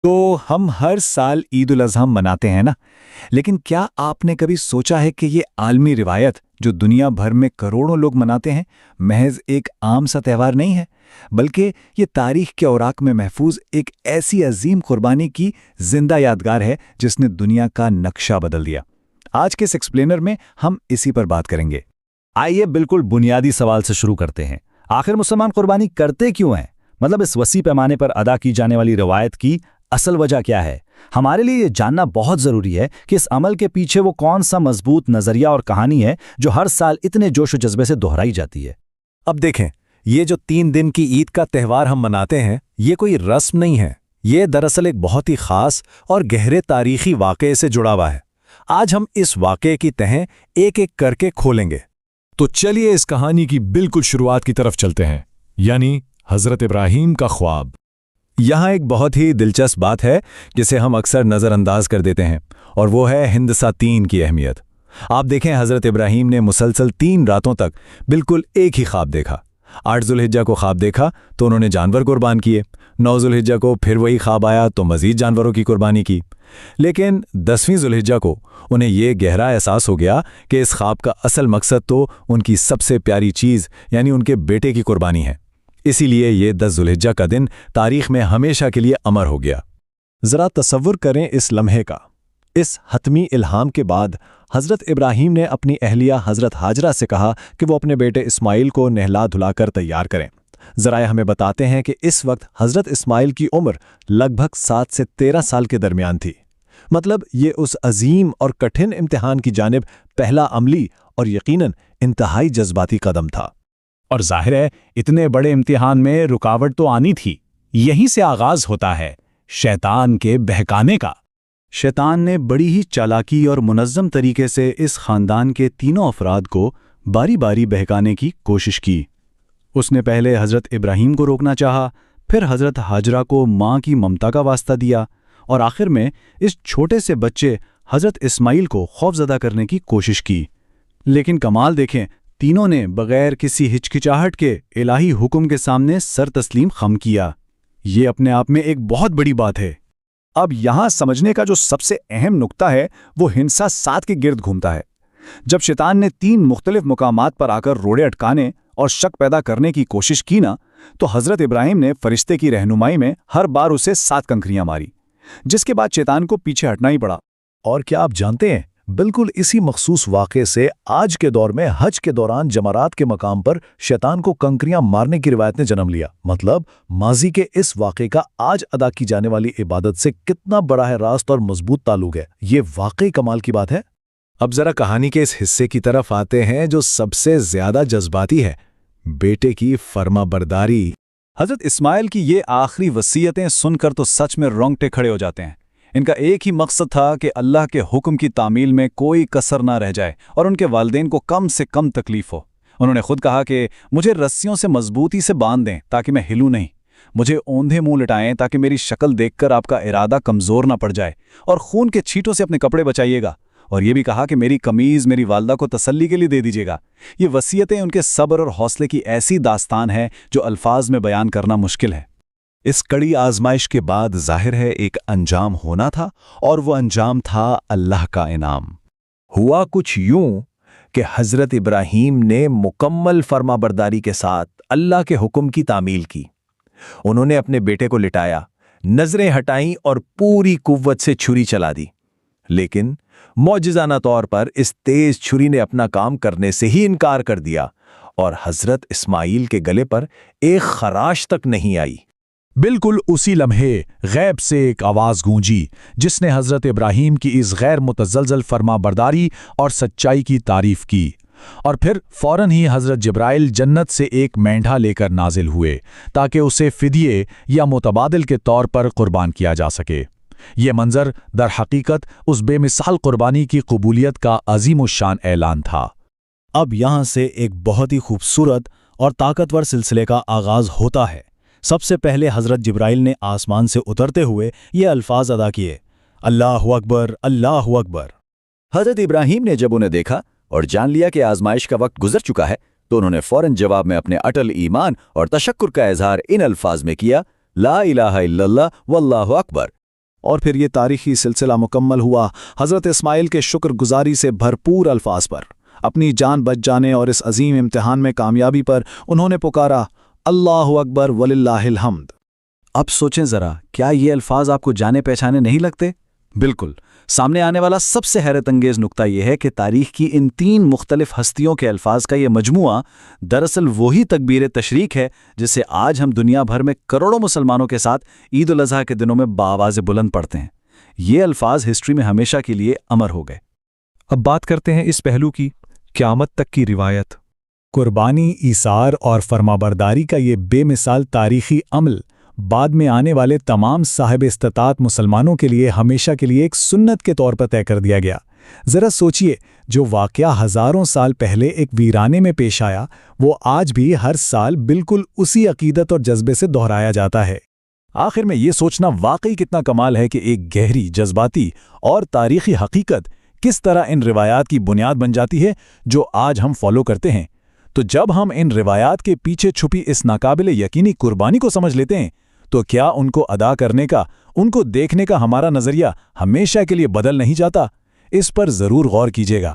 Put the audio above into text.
تو हम हर साल ईद उल अज़हा मनाते हैं ना, लेकिन क्या आपने कभी सोचा है कि ये आलमी रिवायत जो दुनिया भर में करोड़ों लोग मनाते हैं, महज एक आम सा त्यौहार नहीं है, बल्कि ये तारीख के औराक में महफूज एक ऐसी अजीम कुर्बानी की जिंदा यादगार है जिसने दुनिया का नक्शा बदल दिया। आज के इस एक्सप्लेनर में हम इसी पर बात करेंगे। आइए बिल्कुल बुनियादी सवाल से शुरू करते हैं। आखिर मुसलमान कुर्बानी करते क्यों हैं? मतलब इस वसी पैमाने पर अदा की जाने वाली रवायत की असल वजह क्या है? हमारे लिए ये जानना बहुत ज़रूरी है कि इस अमल के पीछे वो कौन सा मजबूत नज़रिया और कहानी है जो हर साल इतने जोश व जज्बे से दोहराई जाती है। अब देखें, ये जो 3 दिन की ईद का त्यौहार हम मनाते हैं, ये कोई रस्म नहीं है। ये दरअसल एक बहुत ही खास और गहरे तारीखी वाक़े से जुड़ा हुआ है। आज हम इस वाक़े की तह एक एक करके खोलेंगे। तो चलिए इस कहानी की बिल्कुल शुरुआत की तरफ चलते हैं, यानी हज़रत इब्राहीम का ख्वाब। यहाँ एक बहुत ही दिलचस्प बात है जिसे हम अक्सर नज़रअंदाज कर देते हैं, और वो है हिंदसा 3 की अहमियत। आप देखें, हज़रत इब्राहीम ने मुसलसल 3 रातों तक बिल्कुल एक ही ख्वाब देखा। 8 ज़ुल्हिज्जा को ख्वाब देखा तो उन्होंने जानवर कुर्बान किए। 9 ज़ुल्हिज्जा को फिर वही ख्वाब आया तो मज़ीद जानवरों की कुर्बानी की। लेकिन 10वीं ज़ुल्हिज्जा को उन्हें यह गहरा एहसास हो गया कि इस ख्वाब का असल मकसद तो उनकी सबसे प्यारी चीज़ यानी उनके बेटे की कुर्बानी है। इसीलिए ये 10 ज़ुल्हिज्जा का दिन तारीख में हमेशा के लिए अमर हो गया। ज़रा तसव्वुर करें इस लम्हे का। इस हतमी इल्हाम के बाद हज़रत इब्राहीम ने अपनी अहलिया हज़रत हाजरा से कहा कि वो अपने बेटे इस्माइल को नहला धुलाकर तैयार करें। ज़राए हमें बताते हैं कि इस वक्त हज़रत इस्माइल की उम्र लगभग 7 से 13 साल के दरमियान थी। मतलब ये उस अजीम और कठिन इम्तिहान की जानिब पहला अमली और यकीनन इंतहाई जज्बाती कदम था। और जाहिर है इतने बड़े इम्तिहान में रुकावट तो आनी थी। यहीं से आगाज होता है शैतान के बहकाने का। शैतान ने बड़ी ही चालाकी और मुनज़्ज़म तरीके से इस ख़ानदान के तीनों अफराद को बारी बारी बहकाने की कोशिश की। उसने पहले हज़रत इब्राहीम को रोकना चाहा, फिर हज़रत हाजरा को माँ की ममता का वास्ता दिया, और आखिर में इस छोटे से बच्चे हज़रत इस्माइल को खौफज़दा करने की कोशिश की। लेकिन कमाल देखें, तीनों ने बग़ैर किसी हिचकिचाहट के इलाही हुक्म के सामने सर तस्लीम खम किया। ये अपने आप में एक बहुत बड़ी बात है। अब यहाँ समझने का जो सबसे अहम नुक्ता है वो हिंसा 7 के गिर्द घूमता है। जब शैतान ने 3 मुख्तलिफ मुकामात पर आकर रोड़े अटकाने और शक पैदा करने की कोशिश की ना, तो हज़रत इब्राहीम ने फरिश्ते की रहनुमाई में हर बार उसे 7 कंकरियां मारी, जिसके बाद शैतान को पीछे हटना ही पड़ा। और क्या आप जानते हैं, बिल्कुल इसी मखसूस वाक़े से आज के दौर में हज के दौरान जमरात के मकाम पर शैतान को कंकरियां मारने की रिवायत ने जन्म लिया। मतलब माजी के इस वाक़े का आज अदा की जाने वाली इबादत से कितना बड़ा है रास्त और मजबूत ताल्लुक है, ये वाकई कमाल की बात है। अब जरा कहानी के इस हिस्से की तरफ आते हैं जो सबसे ज्यादा जज्बाती है, बेटे की फर्माबरदारी। हज़रत इस्माइल की ये आखिरी वसीयतें सुनकर तो सच में रोंगटे खड़े हो जाते हैं। इनका एक ही मकसद था कि अल्लाह के हुक्म की तामील में कोई कसर ना रह जाए और उनके वालिदैन को कम से कम तकलीफ हो। उन्होंने खुद कहा कि मुझे रस्सियों से मजबूती से बांध दें ताकि मैं हिलूं नहीं, मुझे औंधे मुंह लिटाएं ताकि मेरी शक्ल देखकर आपका इरादा कमज़ोर ना पड़ जाए, और खून के छींटों से अपने कपड़े बचाइएगा। और ये भी कहा कि मेरी कमीज़ मेरी वालदा को तसल्ली के लिए दे दीजिएगा। ये वसीयतें उनके सब्र और हौसले की ऐसी दास्तान है जो अल्फाज में बयान करना मुश्किल है। इस कड़ी आजमाइश के बाद जाहिर है एक अंजाम होना था, और वो अंजाम था अल्लाह का इनाम। हुआ कुछ यूं कि हज़रत इब्राहीम ने मुकम्मल फर्माबरदारी के साथ अल्लाह के हुक्म की तामील की। उन्होंने अपने बेटे को लिटाया, नजरें हटाईं और पूरी कुव्वत से छुरी चला दी। लेकिन मौजिज़ाना तौर पर इस तेज छुरी ने अपना काम करने से ही इनकार कर दिया, और हज़रत इस्माइल के गले पर एक खराश तक नहीं आई। बिल्कुल उसी लम्हे गैब से एक आवाज़ गूंजी जिसने हज़रत इब्राहीम की इस गैर मुतज़लज़ल फर्माबरदारी और सच्चाई की तारीफ़ की। और फिर फ़ौरन ही हज़रत जिब्राइल जन्नत से एक मेंढा लेकर नाजिल हुए ताकि उसे फ़िदिये या मुतबादिल के तौर पर कुर्बान किया जा सके। ये मंज़र दर हकीकत उस बेमिसाल कुर्बानी की कबूलियत का अज़ीमुश्शान ऐलान था। अब यहाँ से एक बहुत ही खूबसूरत और ताकतवर सिलसिले का आगाज़ होता है। सबसे पहले हज़रत जिब्राइल ने आसमान से उतरते हुए ये अल्फाज अदा किए, अल्लाहु अकबर, अल्लाहु अकबर। हज़रत इब्राहीम ने जब उन्हें देखा और जान लिया कि आजमाइश का वक्त गुजर चुका है, तो उन्होंने फ़ौरन जवाब में अपने अटल ईमान और तशक्कुर का इजहार इन अल्फाज में किया, ला इलाहा इल्लल्लाह वल्लाहु अकबर। اور پھر یہ تاریخی سلسلہ مکمل ہوا حضرت اسماعیل کے شکر گزاری سے بھرپور الفاظ پر۔ اپنی جان بچ جانے اور اس عظیم امتحان میں کامیابی پر انہوں نے پکارا، اللہ اکبر وللہ الحمد۔ اب سوچیں ذرا، کیا یہ الفاظ آپ کو جانے پہچانے نہیں لگتے؟ بالکل۔ سامنے آنے والا سب سے حیرت انگیز نقطہ یہ ہے کہ تاریخ کی ان 3 مختلف ہستیوں کے الفاظ کا یہ مجموعہ دراصل وہی تکبیر تشریق ہے جسے آج ہم دنیا بھر میں کروڑوں مسلمانوں کے ساتھ عید الاضحیٰ کے دنوں میں بآواز بلند پڑھتے ہیں۔ یہ الفاظ ہسٹری میں ہمیشہ کے لیے امر ہو گئے۔ اب بات کرتے ہیں اس پہلو کی، قیامت تک کی روایت۔ قربانی، ایثار اور فرمانبرداری کا یہ بے مثال تاریخی عمل بعد میں آنے والے تمام صاحب استطاعت مسلمانوں کے لیے ہمیشہ کے لیے ایک سنت کے طور پر طے کر دیا گیا۔ ذرا سوچئے، جو واقعہ ہزاروں سال پہلے ایک ویرانے میں پیش آیا، وہ آج بھی ہر سال بالکل اسی عقیدت اور جذبے سے دہرایا جاتا ہے۔ آخر میں یہ سوچنا واقعی کتنا کمال ہے کہ ایک گہری، جذباتی اور تاریخی حقیقت کس طرح ان روایات کی بنیاد بن جاتی ہے جو آج ہم فالو کرتے ہیں۔ تو جب ہم ان روایات کے پیچھے چھپی اس ناقابل یقینی قربانی کو سمجھ لیتے ہیں، تو کیا ان کو ادا کرنے کا، ان کو دیکھنے کا ہمارا نظریہ ہمیشہ کے لیے بدل نہیں جاتا؟ اس پر ضرور غور کیجیے گا۔